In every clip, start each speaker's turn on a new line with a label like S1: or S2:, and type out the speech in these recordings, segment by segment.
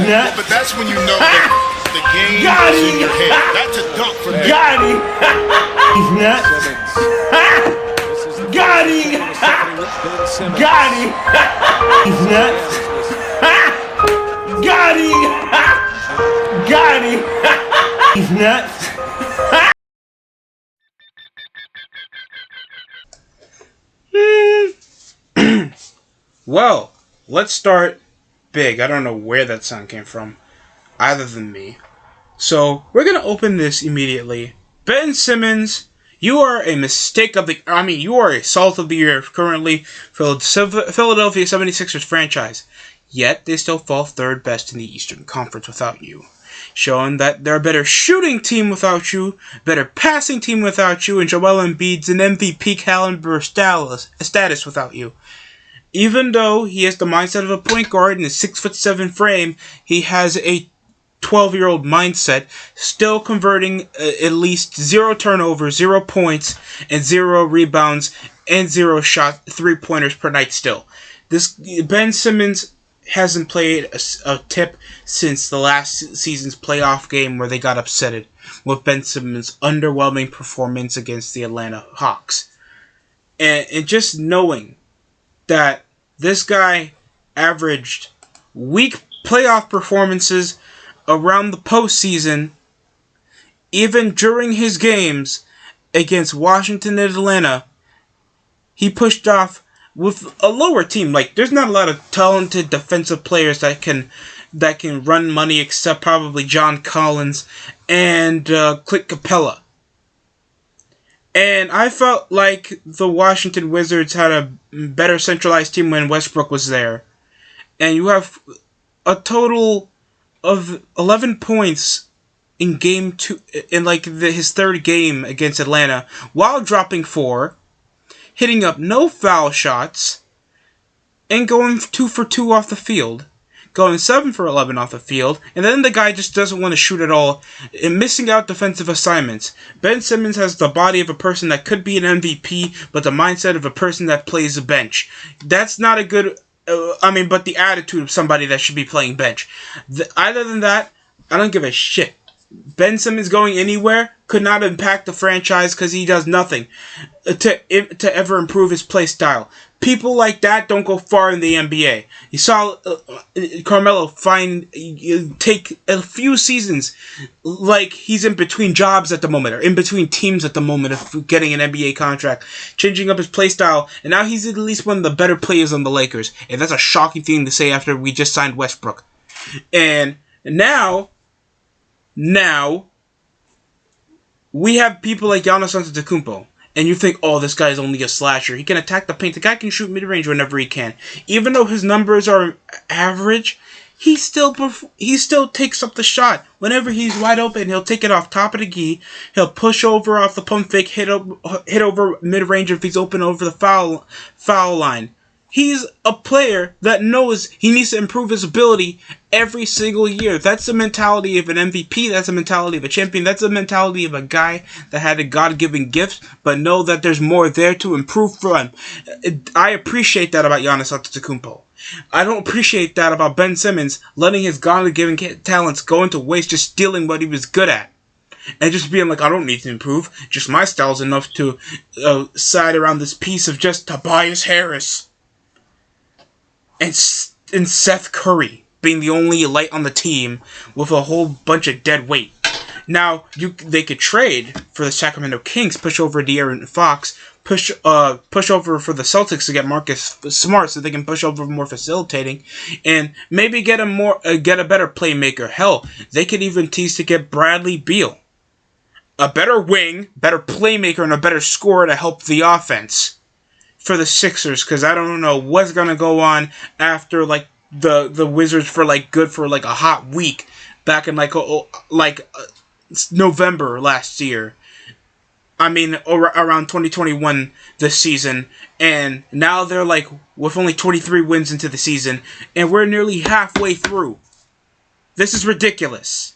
S1: Yeah, but that's when you know that the game is in your head. That's a dunk for me.
S2: Got him! He's nuts! Got him! Got him! He's nuts! Got him! Got him! He's nuts!
S3: Well, let's start big. I don't know where that sound came from, other than me. So, we're going to open this immediately. Ben Simmons, you are a mistake of the... you are a salt of the year currently for the Philadelphia 76ers franchise. Yet, they still fall third best in the Eastern Conference without you. Showing that they're a better shooting team without you, better passing team without you, and Joel Embiid's an MVP caliber status without you. Even though he has the mindset of a point guard and a 6'7" frame, he has a 12-year-old mindset, still converting at least 0 turnovers, 0 points, and 0 rebounds, and 0 shot 3-pointers per night still. This Ben Simmons hasn't played a tip since the last season's playoff game where they got upsetted with Ben Simmons' underwhelming performance against the Atlanta Hawks. And just knowing that this guy averaged weak playoff performances around the postseason, even during his games against Washington and Atlanta, he pushed off with a lower team. Like, there's not a lot of talented defensive players that can run money except probably John Collins and Clint Capella. And I felt like the Washington Wizards had a better centralized team when Westbrook was there. And you have a total of 11 points in game 2, in his third game against Atlanta, while dropping 4, hitting up no foul shots, and going 2 for 2 off the field, going 7 for 11 off the field, and then the guy just doesn't want to shoot at all, and missing out defensive assignments. Ben Simmons has the body of a person that could be an MVP, but the mindset of a person that plays the bench. That's not a good... but the attitude of somebody that should be playing bench. Other than that, I don't give a shit. Ben Simmons going anywhere could not impact the franchise because he does nothing to ever improve his play style. People like that don't go far in the NBA. You saw Carmelo take a few seasons like he's in between jobs at the moment, or in between teams at the moment of getting an NBA contract, changing up his play style, and now he's at least one of the better players on the Lakers. And that's a shocking thing to say after we just signed Westbrook. And now we have people like Giannis Antetokounmpo. And you think, oh, this guy's only a slasher. He can attack the paint. The guy can shoot mid-range whenever he can. Even though his numbers are average, he still takes up the shot. Whenever he's wide open, he'll take it off top of the key. He'll push over off the pump fake, hit over mid-range if he's open over the foul line. He's a player that knows he needs to improve his ability every single year. That's the mentality of an MVP. That's the mentality of a champion. That's the mentality of a guy that had a God-given gift, but know that there's more there to improve from. I appreciate that about Giannis Antetokounmpo. I don't appreciate that about Ben Simmons, letting his God-given talents go into waste, just stealing what he was good at. And just being like, I don't need to improve. Just my style's enough to side around this piece of just Tobias Harris. And Seth Curry being the only light on the team with a whole bunch of dead weight. Now, they could trade for the Sacramento Kings, push over De'Aaron Fox, push over for the Celtics to get Marcus Smart so they can push over more facilitating, and maybe get a better playmaker. Hell, they could even tease to get Bradley Beal, a better wing, better playmaker, and a better scorer to help the offense for the Sixers, because I don't know what's gonna go on after the Wizards for good for a hot week back in November last year. Around 2021 this season, and now they're with only 23 wins into the season, and we're nearly halfway through. This is ridiculous.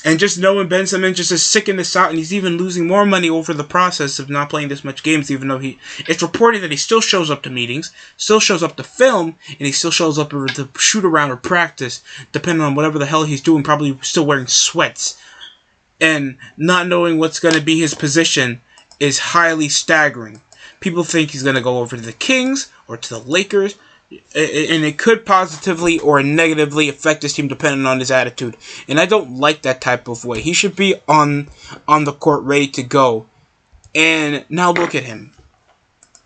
S3: And just knowing Ben Simmons just is sicking this out, and he's even losing more money over the process of not playing this much games, even though it's reported that he still shows up to meetings, still shows up to film, and he still shows up to shoot around or practice, depending on whatever the hell he's doing, probably still wearing sweats. And not knowing what's going to be his position is highly staggering. People think he's going to go over to the Kings or to the Lakers, and it could positively or negatively affect his team depending on his attitude. And I don't like that type of way. He should be on the court ready to go. And now look at him.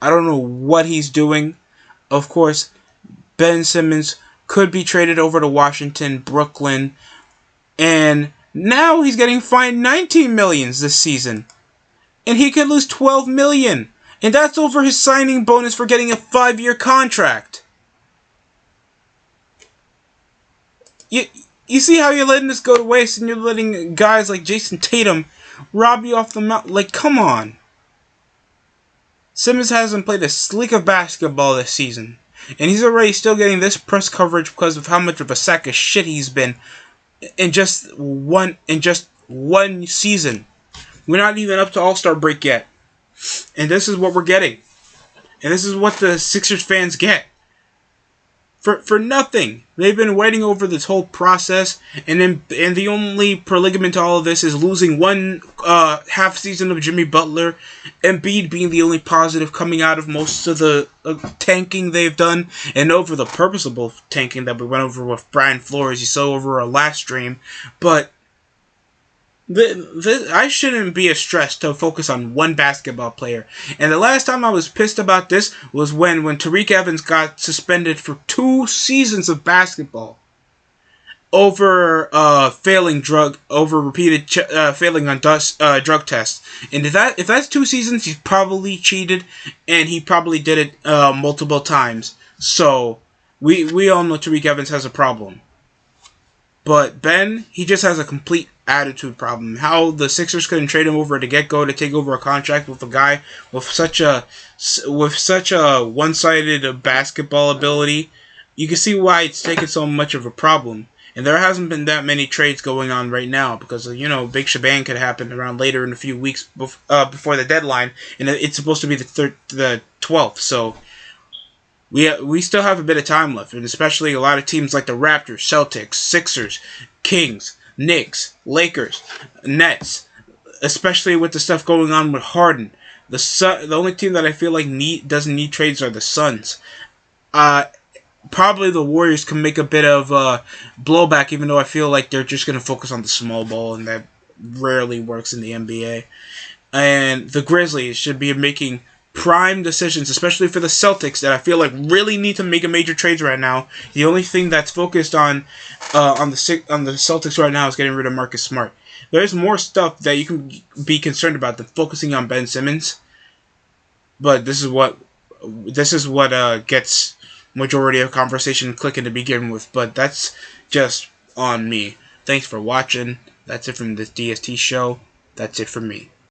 S3: I don't know what he's doing. Of course, Ben Simmons could be traded over to Washington, Brooklyn, and now he's getting fined $19 million this season. And he could lose $12 million. And that's over his signing bonus for getting a 5-year contract. You see how you're letting this go to waste, and you're letting guys like Jason Tatum rob you off the mountain? Like, come on. Simmons hasn't played a slick of basketball this season. And he's already still getting this press coverage because of how much of a sack of shit he's been in just one season. We're not even up to All-Star break yet. And this is what we're getting. And this is what the Sixers fans get. For nothing. They've been waiting over this whole process, and the only predicament to all of this is losing one half season of Jimmy Butler, Embiid being the only positive coming out of most of the tanking they've done, and over the purposeful tanking that we went over with Brian Flores, you saw over our last stream. But I shouldn't be as stressed to focus on one basketball player. And the last time I was pissed about this was when Tariq Evans got suspended for 2 seasons of basketball over failing on drug tests. And if that's 2 seasons, he's probably cheated, and he probably did it multiple times. So we all know Tariq Evans has a problem. But Ben, he just has a complete attitude problem. How the Sixers couldn't trade him over to get-go to take over a contract with a guy with such a one-sided basketball ability, you can see why it's taken so much of a problem. And there hasn't been that many trades going on right now because, big shebang could happen around later in a few weeks before the deadline, and it's supposed to be the 12th, so we still have a bit of time left, and especially a lot of teams like the Raptors, Celtics, Sixers, Kings, Knicks, Lakers, Nets, especially with the stuff going on with Harden. The only team that I feel like doesn't need trades are the Suns. Probably the Warriors can make a bit of blowback, even though I feel like they're just going to focus on the small ball, and that rarely works in the NBA. And the Grizzlies should be making prime decisions, especially for the Celtics, that I feel like really need to make a major trades right now. The only thing that's focused on the Celtics right now is getting rid of Marcus Smart. There's more stuff that you can be concerned about than focusing on Ben Simmons. But this is what gets majority of conversation clicking to begin with. But that's just on me. Thanks for watching. That's it from this DST show. That's it for me.